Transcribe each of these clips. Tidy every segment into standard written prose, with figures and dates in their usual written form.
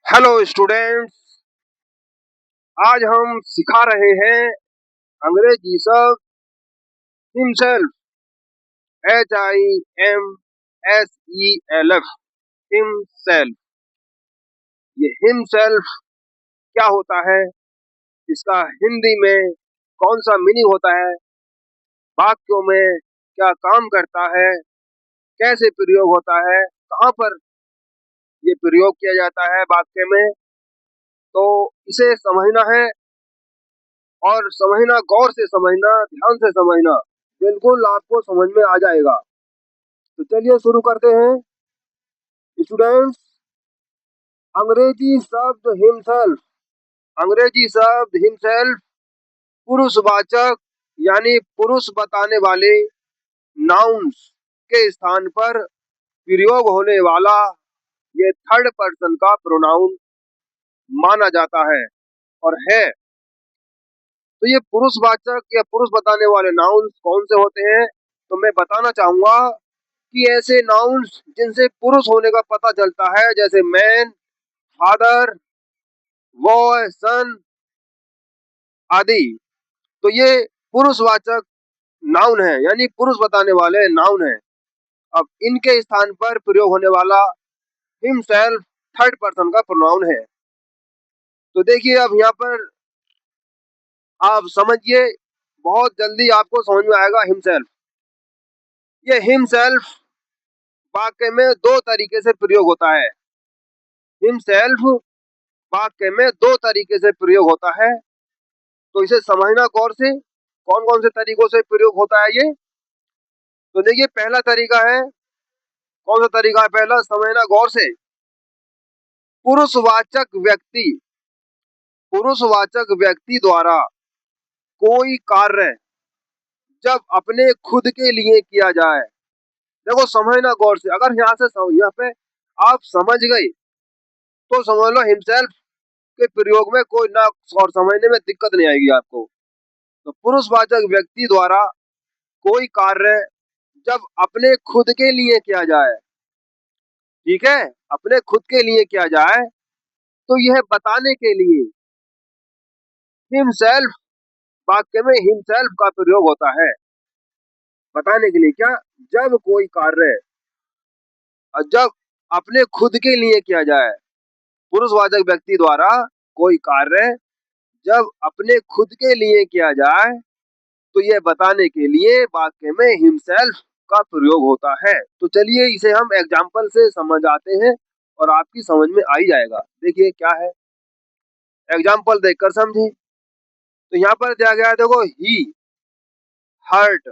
Hello students. आज हम सिखा रहे हैं अंग्रेजी शब्द हिमसेल्फ। HIMSELF himself. ये हिमसेल्फ क्या होता है, इसका हिंदी में कौन सा मीनिंग होता है, वाक्यों में क्या काम करता है, कैसे प्रयोग होता है, कहाँ पर ये प्रयोग किया जाता है वाक्य में, तो इसे समझना है। और समझना, गौर से समझना, ध्यान से समझना, बिल्कुल आपको समझ में आ जाएगा। तो चलिए शुरू करते हैं स्टूडेंट्स। अंग्रेजी शब्द हिमसेल्फ। अंग्रेजी शब्द हिमसेल्फ पुरुषवाचक यानी पुरुष बताने वाले नाउन्स के स्थान पर प्रयोग होने वाला ये थर्ड पर्सन का प्रोनाउन माना जाता है और है। तो ये पुरुषवाचक या पुरुष बताने वाले नाउन्स कौन से होते हैं, तो मैं बताना चाहूंगा कि ऐसे नाउन्स जिनसे पुरुष होने का पता चलता है, जैसे मैन, फादर, बॉय, सन आदि, तो ये पुरुषवाचक नाउन है, यानी पुरुष बताने वाले नाउन है। अब इनके स्थान पर प्रयोग होने वाला हिमसेल्फ थर्ड पर्सन का प्रोनाउन है। तो देखिए, अब यहाँ पर आप समझिए, बहुत जल्दी आपको समझ में आएगा हिमसेल्फ। ये हिमसेल्फ वाक्य में दो तरीके से प्रयोग होता है। हिमसेल्फ वाक्य में दो तरीके से प्रयोग होता है, तो इसे समझना गौर से, कौन कौन से तरीकों से प्रयोग होता है ये। तो देखिए, पहला तरीका है, कौन सा तरीका है पहला, समझना गौर से। पुरुषवाचक व्यक्ति, पुरुषवाचक व्यक्ति द्वारा कोई कार्य जब अपने खुद के लिए किया जाए। देखो, समझना गौर से, अगर यहाँ से यहाँ पे आप समझ गए तो समझ लो हिमसेल्फ के प्रयोग में कोई ना, और समझने में दिक्कत नहीं आएगी आपको। तो पुरुषवाचक व्यक्ति द्वारा कोई कार्य जब अपने खुद के लिए किया जाए, ठीक है, अपने खुद के लिए किया जाए, तो यह बताने के लिए हिमसेल्फ वाक्य में हिमसेल्फ का प्रयोग होता है। बताने के लिए क्या, जब कोई कार्य जब अपने खुद के लिए किया जाए, पुरुषवाचक व्यक्ति द्वारा कोई कार्य जब अपने खुद के लिए किया जाए, तो यह बताने के लिए वाक्य में हिमसेल्फ का प्रयोग होता है। तो चलिए इसे हम एग्जाम्पल से समझ आते हैं और आपकी समझ में आ ही जाएगा। देखिए क्या है, एग्जाम्पल देखकर समझे। तो यहाँ पर दिया गया है, देखो, हर्ट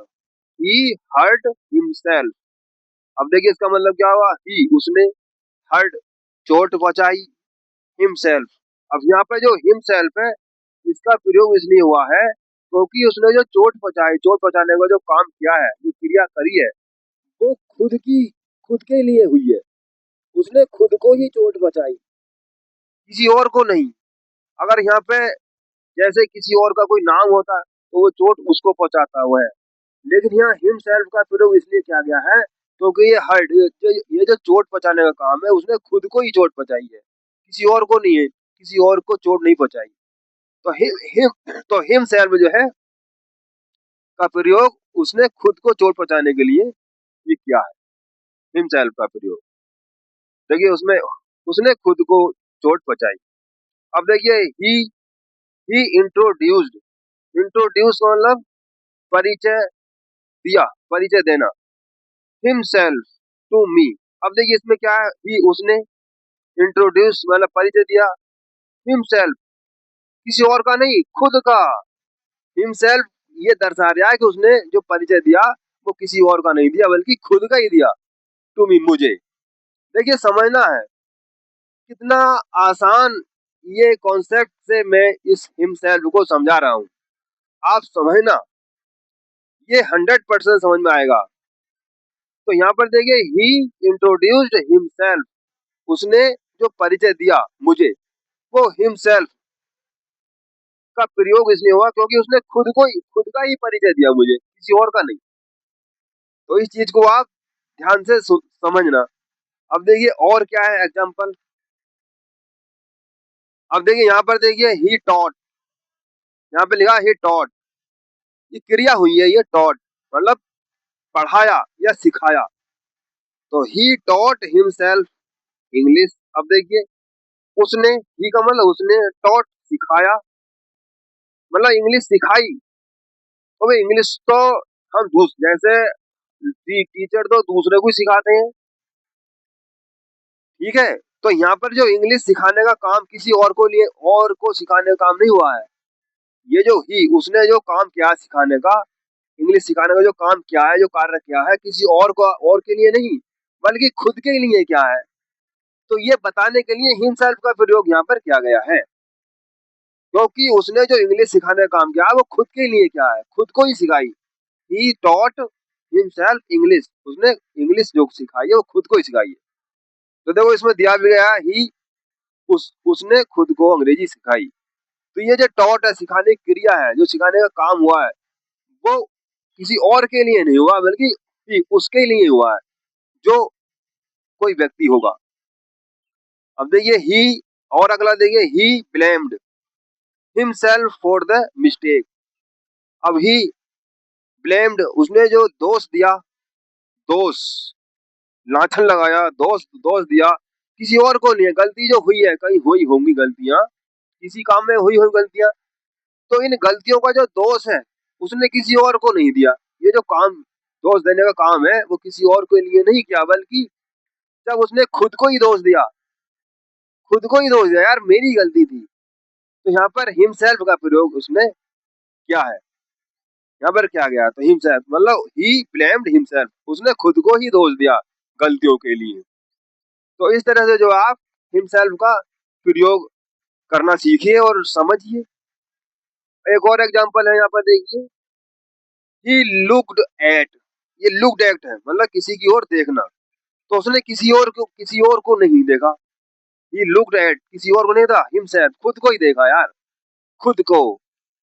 ही हर्ट हिमसेल्फ। अब देखिए इसका मतलब क्या हुआ, ही उसने, हर्ट चोट पहुंचाई, हिमसेल्फ। अब यहाँ पे जो हिमसेल्फ है, इसका प्रयोग इसलिए हुआ है क्योंकि उसने जो चोट पहुंचाई, चोट पहुंचाने का जो काम किया है, जो क्रिया करी है, वो खुद के लिए हुई है। उसने खुद को ही चोट पहुंचाई, किसी और को नहीं। अगर यहाँ पे जैसे किसी और का कोई नाम होता तो वो चोट उसको पहुंचाता हुआ है, लेकिन यहाँ हिमसेल्फ का प्रयोग इसलिए किया गया है क्योंकि ये हर्ट, ये जो चोट पहुंचाने का काम है, उसने खुद को ही चोट पहुंचाई है, किसी और को नहीं है, किसी और को चोट नहीं पहुंचाई। तो हिमसेल्फ जो है का प्रयोग उसने खुद को चोट पहुंचाने के लिए ये किया है, हिमसेल्फ का प्रयोग। देखिए उसमें उसने खुद को चोट पहुंचाई। अब देखिए, ही इंट्रोड्यूस्ड, इंट्रोड्यूस मतलब परिचय दिया, परिचय देना, हिमसेल्फ टू मी। अब देखिए इसमें क्या है, ही उसने, इंट्रोड्यूस मतलब परिचय दिया, हिमसेल्फ किसी और का नहीं, खुद का। हिमसेल्फ ये दर्शा रहा है कि उसने जो परिचय दिया वो किसी और का नहीं दिया, बल्कि खुद का ही दिया, टू मी, मुझे। देखिए समझना है कितना आसान ये कॉन्सेप्ट से मैं इस हिमसेल्फ को समझा रहा हूँ। आप समझना, ये 100% समझ में आएगा। तो यहाँ पर देखिए, ही इंट्रोड्यूस्ड हिमसेल्फ, उसने जो परिचय दिया मुझे, वो हिमसेल्फ का प्रयोग इसलिए हुआ क्योंकि उसने खुद का ही परिचय दिया मुझे, किसी और का नहीं। तो इस चीज को आप ध्यान से समझना। अब देखिए और क्या है एग्जाम्पल। अब देखिए यहाँ पर देखिए ही टॉट, यहाँ पे लिखा ही टॉट, ये क्रिया हुई है, ये टॉट मतलब पढ़ाया या सिखाया। तो ही टॉट हिमसेल्फ इंग्लिश। अब देखिए उसने, ही का मतलब उसने, टॉट सिखाया मतलब इंग्लिश सिखाई। तो भाई इंग्लिश तो हम जैसे टीचर तो दूसरे को ही सिखाते हैं, ठीक है। तो यहाँ पर जो इंग्लिश सिखाने का काम किसी और को लिए, और को सिखाने का काम नहीं हुआ है। ये जो ही, उसने जो काम किया सिखाने का, इंग्लिश सिखाने का जो काम किया है, जो कार्य किया है, किसी और को, और के लिए नहीं बल्कि खुद के लिए क्या है। तो ये बताने के लिए हिमसेल्फ का प्रयोग यहाँ पर किया गया है, क्योंकि उसने जो इंग्लिश सिखाने का काम किया वो खुद के लिए क्या है, खुद को ही सिखाई। ही टॉट हिमसेल्फ इंग्लिश, उसने इंग्लिश जो सिखाई है वो खुद को ही सिखाई है। तो देखो इसमें दिया भी गया है ही, उसने खुद को अंग्रेजी सिखाई। तो ये जो टॉट है, सिखाने की क्रिया है, जो सिखाने का काम हुआ है, वो किसी और के लिए नहीं हुआ बल्कि उसके लिए हुआ है, जो कोई व्यक्ति होगा। अब देखिए ही, और अगला देखिए ही blamed himself for the mistake. अब ही ब्लेम्ड, उसने जो दोष दिया, दोष लाछन लगाया, दोष दोष दिया किसी और को नहीं है। गलती जो हुई है, कहीं हुई होंगी गलतियां, किसी काम में हुई गलतियां, तो इन गलतियों का जो दोष है उसने किसी और को नहीं दिया। ये जो काम, दोष देने का काम है, वो किसी और के लिए नहीं किया, बल्कि जब उसने खुद को ही दोष दिया, खुद को ही दोष दिया, यार मेरी गलती थी। तो यहाँ पर हिमसेल्फ का प्रयोग उसने क्या है, यहाँ पर क्या गया, तो हिमसेल्फ मतलब ही ब्लेम्ड हिमसेल्फ, उसने खुद को ही दोष दिया गलतियों के लिए। तो इस तरह से जो आप हिमसेल्फ का प्रयोग करना सीखिए और समझिए। एक और एग्जांपल है यहाँ पर देखिए, ही लुक्ड एट, ये लुक्ड एट है मतलब किसी की ओर देखना। तो उसने किसी और को नहीं देखा। ही लुक्ड एट, किसी और को नहीं था, हिमसेल्फ खुद को ही देखा यार, खुद को।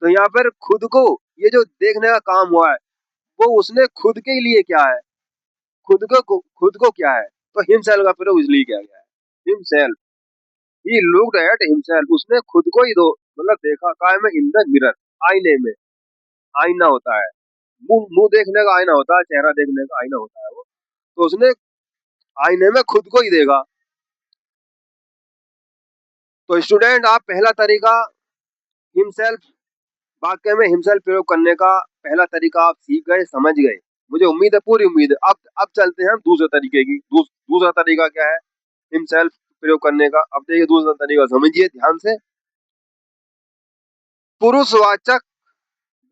तो यहाँ पर खुद को, ये जो देखने का काम हुआ है, वो उसने खुद के लिए क्या है, खुद को क्या है। तो हिमसेल्फ का प्रयोग इसलिए किया गया है, himself. He looked at himself, उसने खुद को ही दो मतलब देखा, काय में, इन द मिरर, आईने में। आईना होता है, मुंह मुंह देखने का आईना होता है, चेहरा देखने का आईना होता है वो। तो उसने आईने में खुद को ही देखा। तो स्टूडेंट, आप पहला तरीका हिमसेल्फ, वाक्य में हिमसेल्फ प्रयोग करने का पहला तरीका आप सीख गए, समझ गए। मुझे उम्मीद है, पूरी उम्मीद है। अब चलते हैं हम दूसरे तरीके की। दूसरा तरीका क्या है हिमसेल्फ प्रयोग करने का? अब देखिए दूसरा तरीका समझिए ध्यान से। पुरुषवाचक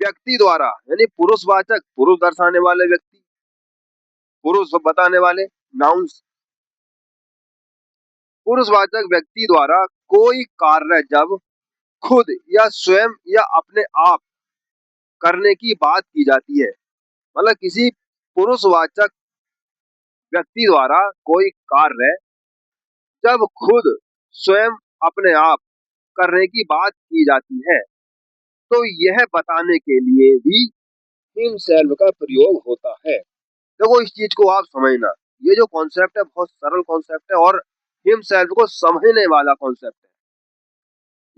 व्यक्ति द्वारा, यानी पुरुषवाचक, पुरुष दर्शाने वाले व्यक्ति, पुरुष बताने वाले नाउन्स, पुरुषवाचक व्यक्ति द्वारा कोई कार्य जब खुद या स्वयं या अपने आप करने की बात की जाती है, मतलब किसी पुरुषवाचक व्यक्ति द्वारा कोई कार्य जब खुद स्वयं अपने आप करने की बात की जाती है, तो यह बताने के लिए भी हिमसेल्फ का प्रयोग होता है। देखो इस चीज को आप समझना, ये जो कॉन्सेप्ट है बहुत सरल कॉन्सेप्ट है, और हिमसेल्फ को समझने वाला कॉन्सेप्ट है।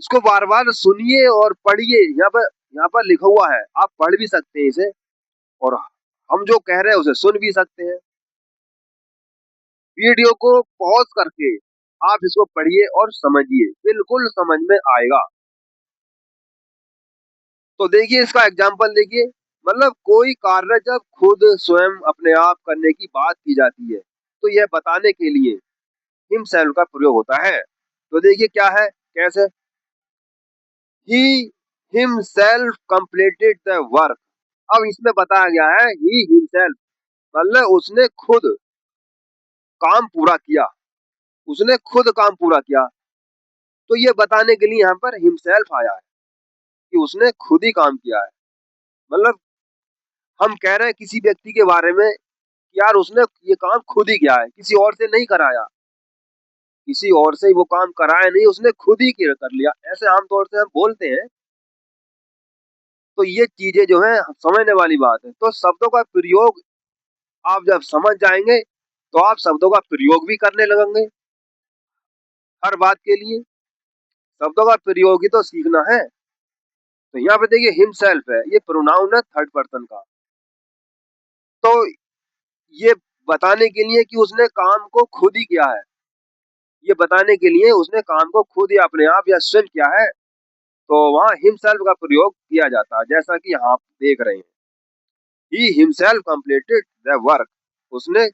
इसको बार बार सुनिए और पढ़िए। यहाँ पर लिखा हुआ है, आप पढ़ भी सकते हैं इसे, और हम जो कह रहे हैं उसे सुन भी सकते हैं। वीडियो को पॉज करके आप इसको पढ़िए और समझिए, बिल्कुल समझ में आएगा। तो देखिए इसका एग्जाम्पल देखिए, मतलब कोई कार्य जब खुद स्वयं अपने आप करने की बात की जाती है, तो यह बताने के लिए हिमसेल्फ का प्रयोग होता है। तो देखिए क्या है, कैसे, he himself completed the work. अब इसमें बताया गया है ही हिमसेल्फ, मतलब उसने खुद काम पूरा किया, उसने खुद काम पूरा किया। तो ये बताने के लिए यहाँ पर हिमसेल्फ आया है कि उसने खुद ही काम किया है। मतलब हम कह रहे हैं किसी व्यक्ति के बारे में कि यार उसने ये काम खुद ही किया है, किसी और से नहीं कराया, किसी और से वो काम कराया नहीं, उसने खुद ही कर लिया, ऐसे आमतौर से हम बोलते हैं। तो ये चीजें जो है समझने वाली बात है। तो शब्दों का प्रयोग आप जब समझ जाएंगे, तो आप शब्दों का प्रयोग भी करने लगेंगे हर बात के लिए। शब्दों का प्रयोग ही तो सीखना है। तो यहाँ पे देखिए हिमसेल्फ है, ये प्रोनाउन है थर्ड पर्सन का। तो ये बताने के लिए कि उसने काम को खुद ही किया है, ये बताने के लिए उसने काम को खुद ही अपने आप या स्वयं किया है, तो वहाँ हिमसेल्फ का प्रयोग किया जाता है, जैसा कि यहाँ आप देख रहे हैं। He himself completed the work, उसने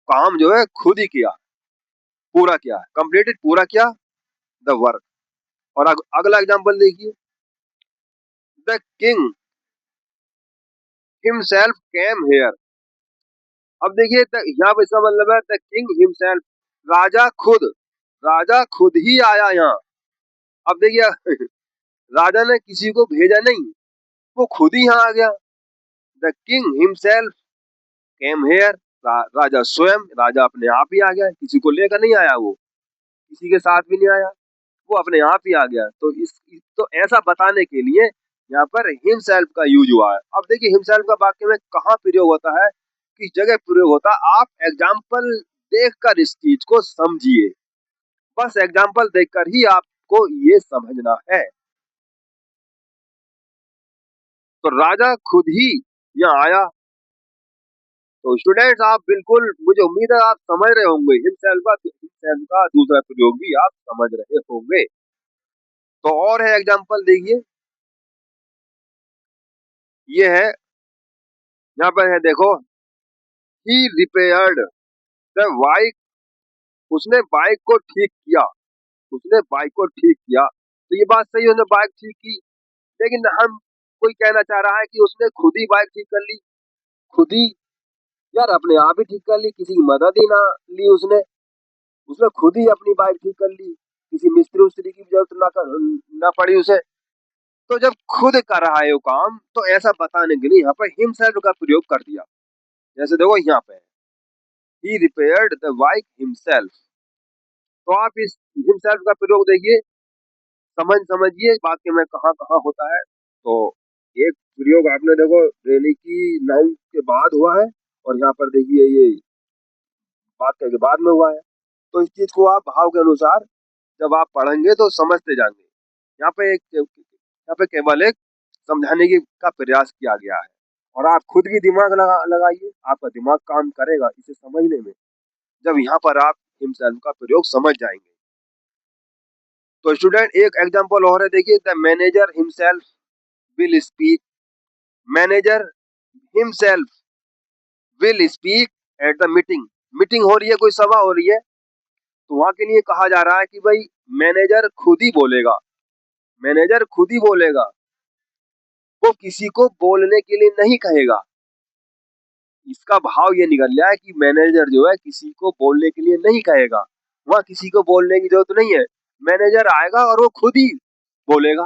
काम जो है खुद ही किया, पूरा किया, कंप्लीटेड पूरा किया द वर्क। और अगला एग्जांपल देखिए, the king himself came here. अब देखिए यहाँ पे इसका मतलब है द किंग हिमसेल्फ, राजा खुद, राजा खुद ही आया यहाँ। अब देखिए राजा ने किसी को भेजा नहीं, वो खुद ही यहाँ आ गया। The king himself came here, राजा स्वयं, राजा अपने आप ही आ गया, किसी को लेकर नहीं आया, वो किसी के साथ भी नहीं आया, वो अपने आप ही आ गया। तो तो ऐसा बताने के लिए यहाँ पर हिमसेल्फ का यूज हुआ है। अब देखिए हिमसेल्फ का वाक्य में कहाँ प्रयोग होता है, किस जगह प्रयोग होता है, आप एग्जाम्पल देखकर इस चीज को समझिए, बस एग्जाम्पल देखकर ही आपको ये समझना है। तो राजा खुद ही यहाँ आया। तो स्टूडेंट्स आप बिल्कुल, मुझे उम्मीद है आप समझ रहे होंगे, हिमसेल्फ का दूसरा प्रयोग भी आप समझ रहे होंगे। तो और है एग्जाम्पल देखिए, ये है, यहाँ पर है देखो, ही रिपेयर्ड द बाइक, उसने बाइक को ठीक किया, उसने बाइक को ठीक किया। तो ये बात सही है, उसने बाइक ठीक की, लेकिन हम कोई कहना चाह रहा है कि उसने खुद ही बाइक ठीक कर ली, खुद ही, यार अपने आप ही ठीक कर ली, किसी की मदद ही ना ली उसने, उसने खुद ही अपनी बाइक ठीक कर ली, किसी मिस्त्री उस्त्री की जरूरत ना पड़ी उसे। तो जब खुद कर रहा है वो काम, तो ऐसा बताने के लिए यहाँ पर हिमसेल्फ का प्रयोग कर दिया। जैसे देखो यहाँ पे ही रिपेयर्ड द बाइक हिमसेल्फ। तो आप इस हिमसेल्फ का प्रयोग देखिए, समझिए वाक्य में कहाँ कहाँ होता है। तो एक प्रयोग आपने देखो रेनी की नाउन के बाद हुआ है, और यहाँ पर देखिए ये वाक्य के बाद में हुआ है। तो इस चीज को आप भाव के अनुसार जब आप पढ़ेंगे तो समझते जाएंगे। यहाँ पे केवल एक समझाने की का प्रयास किया गया है, और आप खुद भी दिमाग लगाइए, आपका दिमाग काम करेगा इसे समझने में, जब यहाँ पर आप हिमसेल्फ का प्रयोग समझ जाएंगे। तो स्टूडेंट एक एग्जांपल और है देखिए, the manager himself will speak, manager himself will speak at the meeting. Meeting हो रही है, कोई सभा हो रही है, तो वहां के लिए कहा जा रहा है कि भाई मैनेजर खुद ही बोलेगा, मैनेजर खुद ही बोलेगा, वो किसी को बोलने के लिए नहीं कहेगा। इसका भाव ये निकल रहा है कि मैनेजर जो है किसी को बोलने के लिए नहीं कहेगा, वहां किसी को बोलने की जरूरत नहीं है, मैनेजर आएगा और वो खुद ही बोलेगा।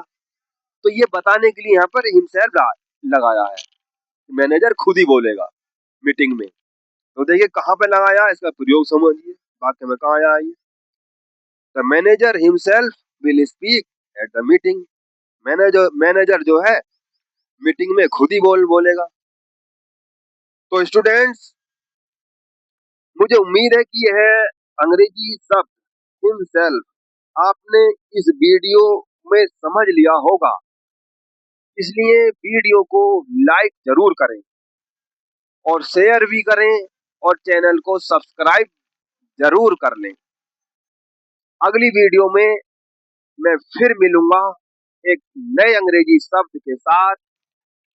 तो ये बताने के लिए यहाँ पर हिमसेल्फ लगाया है, मैनेजर खुद ही बोलेगा मीटिंग में। तो देखिए कहाँ पे लगाया, इसका प्रयोग समझिए, वाक्य में कहाँ आया ये, the manager himself will speak at the meeting, manager जो है मीटिंग में खुद ही बोलेगा। तो स्टूडेंट्स मुझे उम्मीद है कि यह अंग्रेजी शब्द हिमसेल्फ आपने इस वीडियो में समझ लिया होगा, इसलिए वीडियो को लाइक जरूर करें और शेयर भी करें, और चैनल को सब्सक्राइब जरूर कर लें। अगली वीडियो में मैं फिर मिलूंगा एक नए अंग्रेजी शब्द के साथ।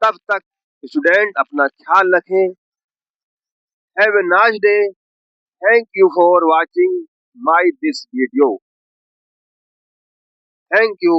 तब तक स्टूडेंट अपना ख्याल रखें। Have a nice day. Thank you for watching my this video. Thank you.